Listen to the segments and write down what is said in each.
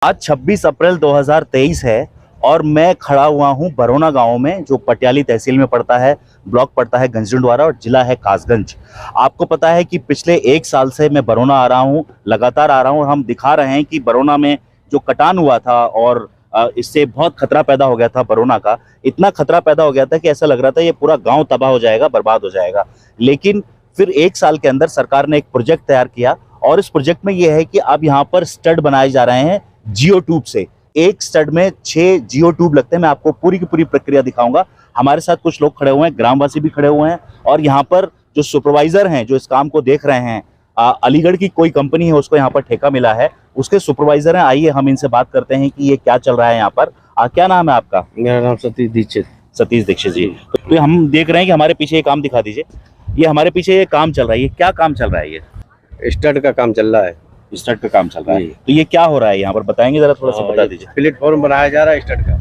आज 26 अप्रैल 2023 है और मैं खड़ा हुआ हूं बरौना गांव में, जो पटियाली तहसील में पड़ता है, ब्लॉक पड़ता है गंजडुंडवारा और जिला है कासगंज। आपको पता है कि पिछले एक साल से मैं बरौना आ रहा हूं, लगातार आ रहा हूं और हम दिखा रहे हैं कि बरौना में जो कटान हुआ था और इससे बहुत खतरा पैदा हो गया था। बरौना का इतना खतरा पैदा हो गया था कि ऐसा लग रहा था ये पूरा गाँव तबाह हो जाएगा, बर्बाद हो जाएगा। लेकिन फिर एक साल के अंदर सरकार ने एक प्रोजेक्ट तैयार किया और इस प्रोजेक्ट में यह है कि अब यहाँ पर स्टड बनाए जा रहे हैं जियो ट्यूब से। एक स्टड में 6 जियो ट्यूब लगते हैं। मैं आपको पूरी की पूरी प्रक्रिया दिखाऊंगा। हमारे साथ कुछ लोग खड़े हुए हैं, ग्रामवासी भी खड़े हुए हैं और यहाँ पर जो सुपरवाइजर हैं जो इस काम को देख रहे हैं, अलीगढ़ की कोई कंपनी है, उसको यहाँ पर ठेका मिला है, उसके सुपरवाइजर हैं। आइए हम इनसे बात करते हैं कि ये क्या चल रहा है यहाँ पर। क्या नाम है आपका? मेरा नाम सतीश दीक्षित। सतीश दीक्षित जी। तो हम देख रहे हैं कि हमारे पीछे ये काम दिखा दीजिए। ये हमारे पीछे ये काम चल रहा है, ये क्या काम चल रहा है? ये स्टड का काम चल रहा है। स्टड का काम चल रहा है। तो ये क्या हो रहा है यहाँ पर, बताएंगे जरा, थोड़ा सा बता दीजिए। प्लेटफॉर्म बनाया जा रहा है स्टड का।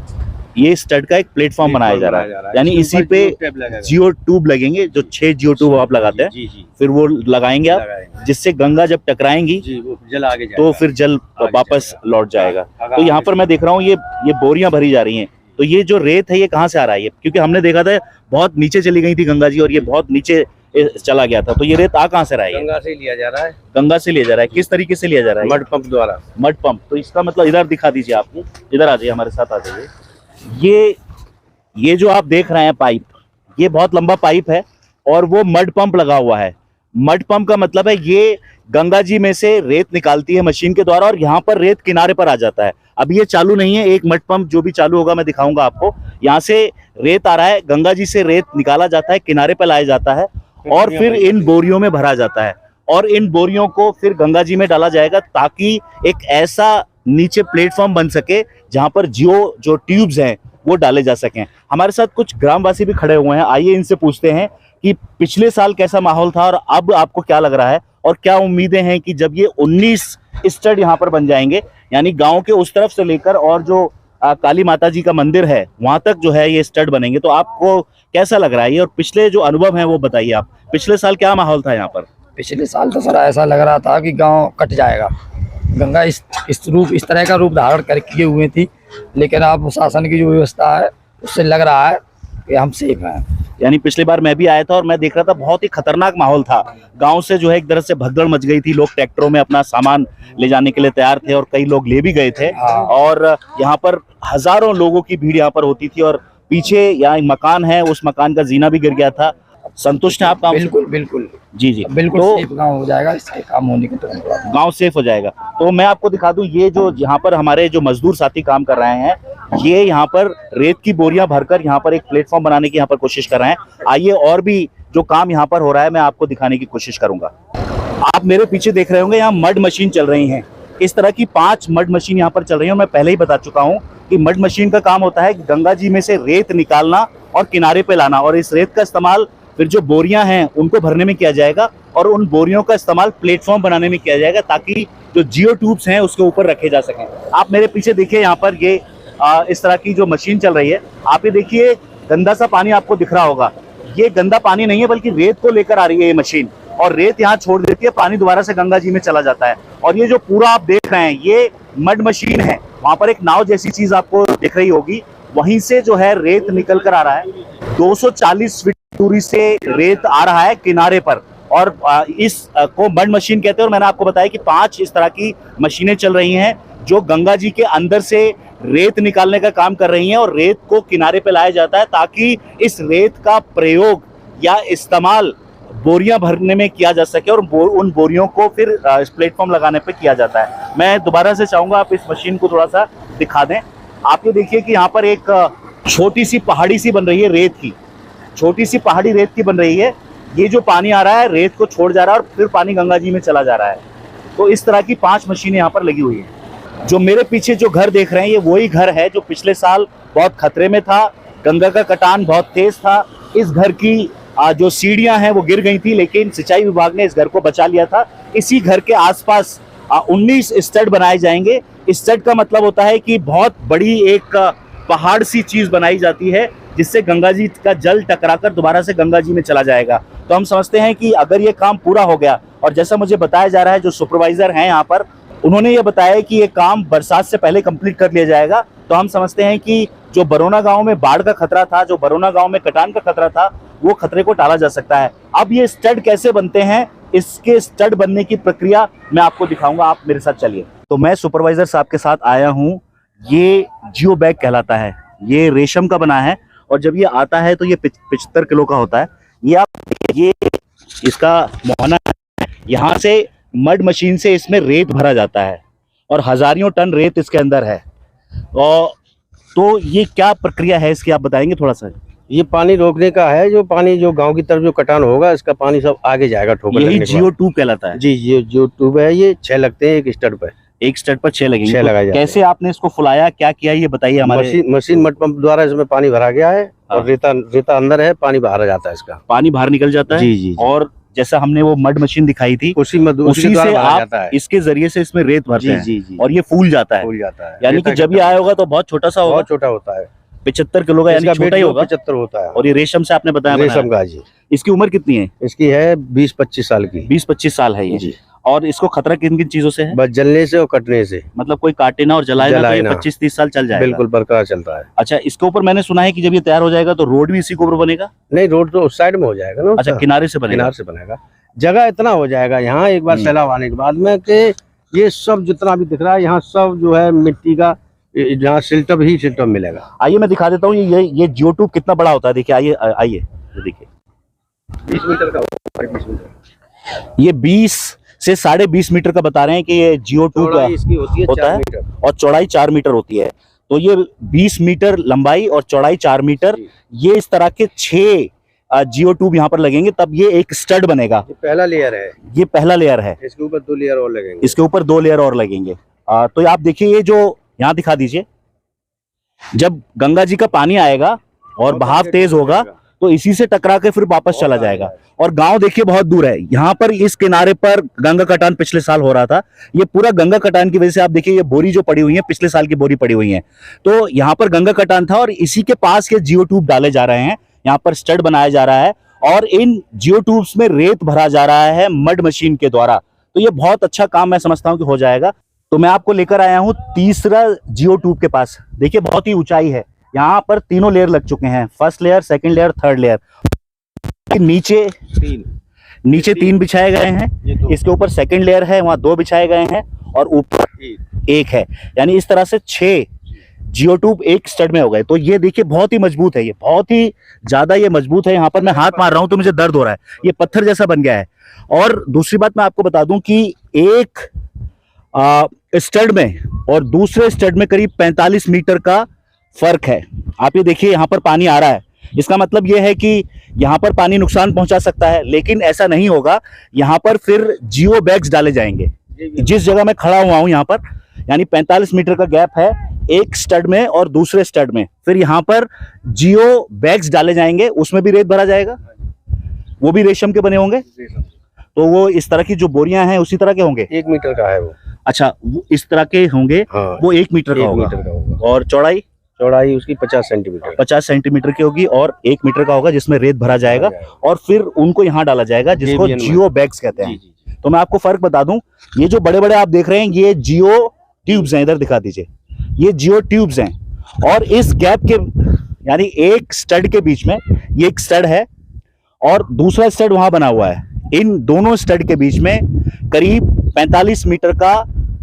ये स्टड का एक प्लेटफॉर्म बनाया जा रहा है, यानी इसी पे जियो ट्यूब लगेंगे। जो 6 जियो ट्यूब आप लगाते हैं, फिर वो लगाएंगे आप, जिससे गंगा जब टकराएंगी वो जल आगे तो फिर जल वापस लौट जाएगा। तो यहाँ पर मैं देख रहा हूँ ये बोरियां भरी जा रही हैं। तो ये जो रेत है ये कहाँ से आ रहा है? क्योंकि हमने देखा था बहुत नीचे चली गई थी गंगा जी और ये बहुत नीचे चला गया था। तो ये रेत कहाँ से रहा है? गंगा से लिया जा रहा है। गंगा से लिया जा रहा है। किस तरीके से लिया जा रहा है? मड पंप द्वारा। Mud pump. तो इसका मतलब इधर दिखा दीजिए, आपको इधर आ जाइए, हमारे साथ आ जाइए। ये जो आप देख रहे हैं पाइप, ये बहुत लंबा पाइप है और वो मड पंप लगा हुआ है। मड पंप का मतलब है ये गंगा जी में से रेत निकालती है मशीन के द्वारा और यहाँ पर रेत किनारे पर आ जाता है। अब ये चालू नहीं है, एक मड पंप जो भी चालू होगा मैं दिखाऊंगा आपको। यहाँ से रेत आ रहा है, गंगा जी से रेत निकाला जाता है, किनारे पर लाया जाता है और फिर इन बोरियों में भरा जाता है और इन बोरियों को फिर गंगा जी में डाला जाएगा, ताकि एक ऐसा नीचे प्लेटफॉर्म बन सके जहां पर जियो जो ट्यूब्स हैं वो डाले जा सकें। हमारे साथ कुछ ग्रामवासी भी खड़े हुए हैं, आइए इनसे पूछते हैं कि पिछले साल कैसा माहौल था और अब आपको क्या लग रहा है और क्या उम्मीदें हैं कि जब ये 19 स्टड यहाँ पर बन जाएंगे, यानी गांव के उस तरफ से लेकर और जो काली माता जी का मंदिर है वहां तक जो है ये स्टड बनेंगे। तो आपको कैसा लग रहा है ये, और पिछले जो अनुभव है वो बताइए आप। पिछले साल क्या माहौल था यहाँ पर? पिछले साल तो सर ऐसा लग रहा था कि गांव कट जाएगा। गंगा इस तरह का रूप धारण कर किए हुए थी, लेकिन अब शासन की जो व्यवस्था है उससे लग रहा है कि हम सेफ हैं। यानी पिछली बार मैं भी आया था और मैं देख रहा था बहुत ही खतरनाक माहौल था। गांव से जो है एक तरह से भगदड़ मच गई थी, लोग ट्रैक्टरों में अपना सामान ले जाने के लिए तैयार थे और कई लोग ले भी गए थे। और यहाँ पर हजारों लोगों की भीड़ यहाँ पर होती थी और पीछे यहाँ मकान है, उस मकान का जीना भी गिर गया था। संतुष्ट है आप गाँव? बिल्कुल बिल्कुल जी जी, बिल्कुल सेफ गाँव हो जाएगा, इसके काम होने के तुरंत बाद गाँव सेफ हो जाएगा। तो मैं आपको दिखा दूं, ये जो यहाँ पर हमारे जो मजदूर साथी काम कर रहे हैं, ये यहाँ पर रेत की बोरियां भरकर यहाँ पर एक प्लेटफॉर्म बनाने की यहाँ पर कोशिश कर रहे हैं। आइए और भी जो काम यहाँ पर हो रहा है मैं आपको दिखाने की कोशिश करूंगा। आप मेरे पीछे देख रहे होंगे यहाँ मड मशीन चल रही है। इस तरह की 5 मड मशीन यहाँ पर चल रही है। मैं पहले ही बता चुका हूँ कि मड मशीन का काम होता है गंगा जी में से रेत निकालना और किनारे पे लाना, और इस रेत का इस्तेमाल फिर जो बोरियां हैं उनको भरने में किया जाएगा और उन बोरियों का इस्तेमाल प्लेटफॉर्म बनाने में किया जाएगा, ताकि जो जियो ट्यूब्स हैं उसके ऊपर रखे जा सकें। आप मेरे पीछे देखिए, यहाँ पर ये इस तरह की जो मशीन चल रही है। आप ये देखिए, गंदा सा पानी आपको दिख रहा होगा। ये गंदा पानी नहीं है, बल्कि रेत को लेकर आ रही है ये मशीन, और रेत यहाँ छोड़ देती है, पानी दोबारा से गंगा जी में चला जाता है। और ये जो पूरा आप देख रहे हैं ये मड मशीन है। वहां पर एक नाव जैसी चीज आपको दिख रही होगी, वहीं से जो है रेत निकल कर आ रहा है। 240 फीट दूरी से रेत आ रहा है किनारे पर, और इस को मड मशीन कहते हैं। और मैंने आपको बताया कि 5 इस तरह की मशीनें चल रही हैं जो गंगा जी के अंदर से रेत निकालने का काम कर रही हैं और रेत को किनारे पे लाया जाता है, ताकि इस रेत का प्रयोग या इस्तेमाल बोरियां भरने में किया जा सके और उन बोरियों को फिर इस प्लेटफॉर्म लगाने पे किया जाता है। मैं दोबारा से चाहूंगा आप इस मशीन को थोड़ा सा दिखा दें। आप ये देखिए कि यहाँ पर एक छोटी सी पहाड़ी सी बन रही है, रेत की छोटी सी पहाड़ी रेत की बन रही है। ये जो पानी आ रहा है रेत को छोड़ जा रहा है और फिर पानी गंगा जी में चला जा रहा है। तो इस तरह की 5 मशीनें यहाँ पर लगी हुई हैं। जो मेरे पीछे जो घर देख रहे हैं ये वही घर है जो पिछले साल बहुत खतरे में था। गंगा का कटान बहुत तेज था। इस घर की जो सीढ़ियां हैं वो गिर गई थी, लेकिन सिंचाई विभाग ने इस घर को बचा लिया था। इसी घर के आसपास 19 स्टड बनाए जाएंगे। स्टड का मतलब होता है कि बहुत बड़ी एक पहाड़ सी चीज बनाई जाती है, जिससे गंगा जी का जल टकराकर दोबारा से गंगा जी में चला जाएगा। तो हम समझते हैं कि अगर ये काम पूरा हो गया, और जैसा मुझे बताया जा रहा है जो सुपरवाइजर हैं यहाँ पर, उन्होंने ये बताया कि ये काम बरसात से पहले कंप्लीट कर लिया जाएगा। तो हम समझते हैं कि जो बरौना गांव में बाढ़ का खतरा था, जो बरौना गांव में कटान का खतरा था, वो खतरे को टाला जा सकता है। अब ये स्टड कैसे बनते हैं, इसके स्टड बनने की प्रक्रिया मैं आपको दिखाऊंगा, आप मेरे साथ चलिए। तो मैं सुपरवाइजर साहब के साथ आया हूँ। ये जियो बैग कहलाता है, ये रेशम का बना है और जब ये आता है तो ये 75 किलो का होता है। ये आप ये इसका मोहना है, यहाँ से मड मशीन से इसमें रेत भरा जाता है और हजारों टन रेत इसके अंदर है। और तो ये क्या प्रक्रिया है इसकी, आप बताएंगे थोड़ा सा? ये पानी रोकने का है, जो पानी जो गांव की तरफ जो कटान होगा, इसका पानी सब आगे जाएगा ठोकर यही लगने के जियो ट्यूब कहलाता है। बाद। जी, ये जो ट्यूब है ये 6 लगते हैं एक स्टड पे। एक स्टड पर 6 लगेंगे। 6 तो लगाए जाते कैसे आपने इसको फुलाया, क्या किया, ये बताइए हमारे। मशीन मड पंप द्वारा इसमें पानी भरा गया है और रेता अंदर है, पानी बाहर आ जाता है इसका। पानी बाहर निकल जाता है। जी। और जैसा हमने वो मड मशीन दिखाई थी, उसी उसी द्वारा से भरा आप जाता है। इसके जरिए से इसमें रेत भरते हैं। जी। और ये फूल जाता है। फूल जाता है, यानी कि जब ये आया होगा तो बहुत छोटा सा होगा, बहुत छोटा होता है, 75 किलो का, यानी इसका छोटा ही वेट होगा। 75 होता है। और ये रेशम से आपने बताया रेशम का जी। इसकी उम्र कितनी है? इसकी है 20-25 साल की। 20-25 साल है ये जी। और इसको खतरा किन किन चीजों से है? बस जलने से और कटने से। मतलब कोई काटे ना और जलाए ना, तो ये ना। 25-30 साल चल जाएगा। बिल्कुल बरकरार चलता है। अच्छा, इसके ऊपर मैंने सुना है कि जब ये तैयार हो जाएगा तो रोड भी इसी के ऊपर बनेगा? नहीं, रोड तो उस साइड में हो जाएगा ना। अच्छा, किनारे से बनेगा? किनारे से बनेगा। जगह इतना हो जाएगा यहाँ एक बार सैलाब आने के बाद में कि ये सब जितना भी दिख रहा है यहाँ सब जो है मिट्टी का, जहाँ सिल्टअप ही सिल्टअप मिलेगा। आइए मैं दिखा देता हूँ ये जियो ट्यूब कितना बड़ा होता है। देखिए, आइए देखिए, 20 मीटर का होगा, 20 मीटर। ये 20 से 20.5 मीटर का बता रहे हैं कि ये जियो ट्यूब इसकी होती है होता 4 है मीटर और चौड़ाई 4 मीटर होती है। तो ये 20 मीटर लंबाई और चौड़ाई 4 मीटर, ये इस तरह के 6 जियो ट्यूब यहाँ पर लगेंगे, तब ये एक स्टड बनेगा। ये पहला लेयर है, ये पहला लेयर है। इसके ऊपर 2 लेयर और लगेंगे। इसके ऊपर 2 लेयर और लगेंगे। तो आप देखिए, ये जो यहाँ दिखा दीजिए, जब गंगा जी का पानी आएगा और बहाव तेज होगा तो इसी से टकरा के फिर वापस चला जाएगा। और गांव देखिए बहुत दूर है, यहाँ पर इस किनारे पर गंगा कटान पिछले साल हो रहा था। ये पूरा गंगा कटान की वजह से आप देखिए ये बोरी जो पड़ी हुई है, पिछले साल की बोरी पड़ी हुई है। तो यहाँ पर गंगा कटान था और इसी के पास ये जियो ट्यूब डाले जा रहे हैं, यहाँ पर स्टड बनाया जा रहा है और इन जियो ट्यूब्स में रेत भरा जा रहा है मड मशीन के द्वारा। तो ये बहुत अच्छा काम मैं समझता हूँ कि हो जाएगा। तो मैं आपको लेकर आया हूँ तीसरा जियो ट्यूब के पास। देखिए बहुत ही ऊंचाई है, यहाँ पर तीनों लेयर लग चुके हैं, first layer, second layer, third layer. नीचे 3 बिछाए गए हैं, इसके ऊपर सेकंड लेयर है, वहाँ 2 बिछाए गए हैं और ऊपर 1 है। यानी इस तरह से 6 जियो ट्यूब एक स्टड में हो गए। तो ये देखिए बहुत ही मजबूत है, ये बहुत ही ज्यादा ये मजबूत है। यहाँ पर मैं हाथ मार रहा हूँ तो मुझे दर्द हो रहा है, ये पत्थर जैसा बन गया है। और दूसरी बात मैं आपको बता दूं कि एक स्टड में और दूसरे स्टड में करीब 45 मीटर का फर्क है। आप ये देखिए, यहाँ पर पानी आ रहा है, इसका मतलब ये है कि यहाँ पर पानी नुकसान पहुंचा सकता है, लेकिन ऐसा नहीं होगा। यहाँ पर फिर जियो बैग्स डाले जाएंगे। जिस जगह मैं खड़ा हुआ हूँ यहाँ पर, यानी 45 मीटर का गैप है एक स्टड में और दूसरे स्टड में, फिर यहाँ पर जियो बैग्स डाले जाएंगे, उसमें भी रेत भरा जाएगा। वो भी रेशम के बने होंगे, तो वो इस तरह की जो बोरियां हैं उसी तरह के होंगे। 1 मीटर का है वो। अच्छा, वो इस तरह के होंगे। हाँ, वो 1 मीटर का होगा। और चौड़ाई उसकी 50 सेंटीमीटर 50 सेंटीमीटर की होगी और 1 मीटर का होगा, जिसमें रेत भरा जाएगा और फिर उनको यहाँ डाला जाएगा, जिसको जियो बैग्स कहते हैं। तो मैं आपको फर्क बता दूं, ये जो बड़े बड़े आप देख रहे हैं ये जियो ट्यूब्स हैं, इधर दिखा दीजिए, ये जियो ट्यूब्स हैं। और इस गैप के, यानी एक स्टड के बीच में, ये एक स्टड है और दूसरा स्टड वहां बना हुआ है, इन दोनों स्टड के बीच में करीब 45 मीटर का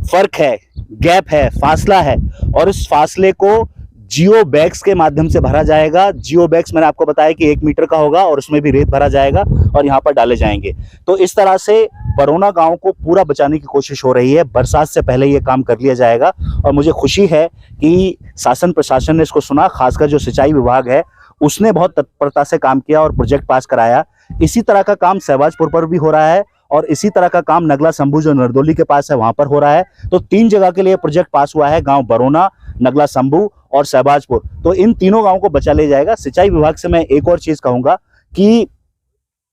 फर्क है, गैप है, फासला है। और इस फासले को जियो बैग्स के माध्यम से भरा जाएगा। जियो बैग्स मैंने आपको बताया कि 1 मीटर का होगा और उसमें भी रेत भरा जाएगा और यहाँ पर डाले जाएंगे। तो इस तरह से बरौना गांव को पूरा बचाने की कोशिश हो रही है। बरसात से पहले ये काम कर लिया जाएगा और मुझे खुशी है कि शासन प्रशासन ने इसको सुना, खासकर जो सिंचाई विभाग है उसने बहुत तत्परता से काम किया और प्रोजेक्ट पास कराया। इसी तरह का काम सहबाजपुर पर भी हो रहा है और इसी तरह का काम नगला शंभू जो नरदोली के पास है वहां पर हो रहा है। तो 3 जगह के लिए प्रोजेक्ट पास हुआ है, गांव बरौना, नगला शंभू और सहबाजपुर। तो इन तीनों गांवों को बचा लिया जाएगा। सिंचाई विभाग से मैं एक और चीज कहूंगा कि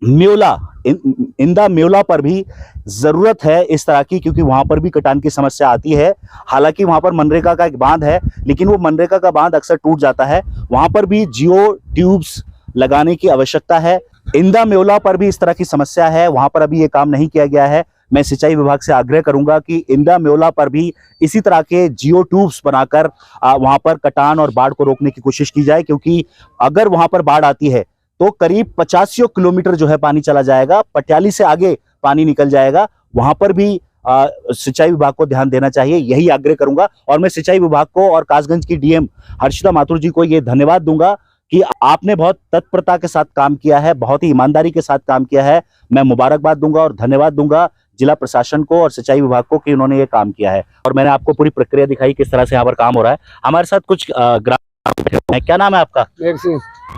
म्योला, इंदा म्योला पर भी जरूरत है इस तरह की, क्योंकि वहां पर भी कटान की समस्या आती है। हालांकि वहां पर मनरेगा का एक बांध है, लेकिन वो मनरेगा का बांध अक्सर टूट जाता है। वहां पर भी जियो ट्यूब्स लगाने की आवश्यकता है। इंदा म्योला पर भी इस तरह की समस्या है, वहां पर अभी ये काम नहीं किया गया है। मैं सिंचाई विभाग से आग्रह करूंगा कि इंदा मेला पर भी इसी तरह के जियो ट्यूब्स बनाकर वहां पर कटान और बाढ़ को रोकने की कोशिश की जाए, क्योंकि अगर वहां पर बाढ़ आती है तो करीब 85 किलोमीटर जो है पानी चला जाएगा, पटियाली से आगे पानी निकल जाएगा। वहां पर भी सिंचाई विभाग को ध्यान देना चाहिए, यही आग्रह करूंगा। और मैं सिंचाई विभाग को और कासगंज की डीएम हर्षिता माथुर जी को ये धन्यवाद दूंगा कि आपने बहुत तत्परता के साथ काम किया है, बहुत ही ईमानदारी के साथ काम किया है। मैं मुबारकबाद दूंगा और धन्यवाद दूंगा जिला प्रशासन को और सिंचाई विभाग को कि उन्होंने ये काम किया है। और मैंने आपको पूरी प्रक्रिया दिखाई किस तरह से यहाँ पर काम हो रहा है। हमारे साथ कुछ ग्राम, क्या नाम है आपका?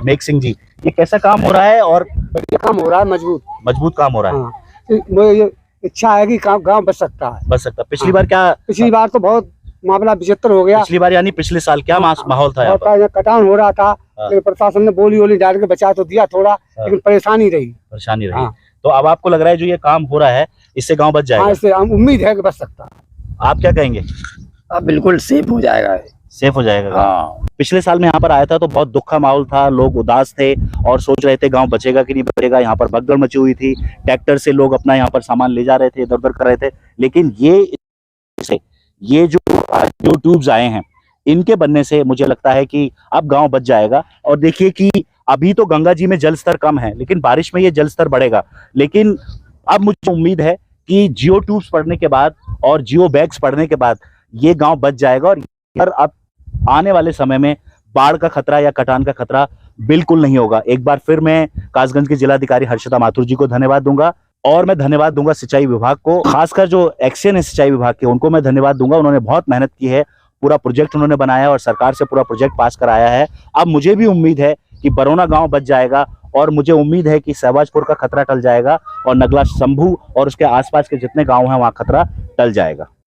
मेघ सिंह जी, ये कैसा काम हो रहा है? और बढ़िया काम हो रहा है, मजबूत काम हो रहा है। हाँ, ये इच्छा है कि गांव बच सकता है। बच सकता। पिछली बार क्या? पिछली बार तो बहुत मामला विचित्र हो गया। पिछली बार यानी पिछले साल क्या माहौल था? यहाँ कटान हो रहा था, लेकिन प्रशासन ने बोली डाल के बचा तो दिया थोड़ा, लेकिन परेशानी रही। तो अब आपको लग रहा है जो ये काम हो रहा है इससे गांव बच जाएगा? इससे हम उम्मीद है कि बच सकता है। आप क्या कहेंगे? अब बिल्कुल सेफ हो जाएगा। सेफ हो जाएगा। हाँ। पिछले साल में यहाँ पर आया था तो बहुत दुख का माहौल था, लोग उदास थे और सोच रहे थे गांव बचेगा कि नहीं बचेगा। यहाँ पर भगदड़ मची हुई थी, ट्रैक्टर से लोग अपना यहाँ पर सामान ले जा रहे थे, इधर उधर कर रहे थे। लेकिन ये जो ट्यूब्स आए हैं इनके बनने से मुझे लगता है कि अब गांव बच जाएगा। और देखिए कि अभी तो गंगा जी में जल स्तर कम है, लेकिन बारिश में ये जल स्तर बढ़ेगा। लेकिन अब मुझे उम्मीद है कि जियो ट्यूब्स पड़ने के बाद और जियो बैग्स पड़ने के बाद ये गांव बच जाएगा और अब आने वाले समय में बाढ़ का खतरा या कटान का खतरा बिल्कुल नहीं होगा। एक बार फिर मैं कासगंज के जिलाधिकारी हर्षिता माथुर जी को धन्यवाद दूंगा और मैं धन्यवाद दूंगा सिंचाई विभाग को, खासकर जो एक्शन है सिंचाई विभाग के, उनको मैं धन्यवाद दूंगा। उन्होंने बहुत मेहनत की है, पूरा प्रोजेक्ट उन्होंने बनाया और सरकार से पूरा प्रोजेक्ट पास कराया है। अब मुझे भी उम्मीद है कि बरौना गांव बच जाएगा और मुझे उम्मीद है कि सहबाजपुर का खतरा टल जाएगा और नगला शंभू और उसके आसपास के जितने गांव हैं वहां खतरा टल जाएगा।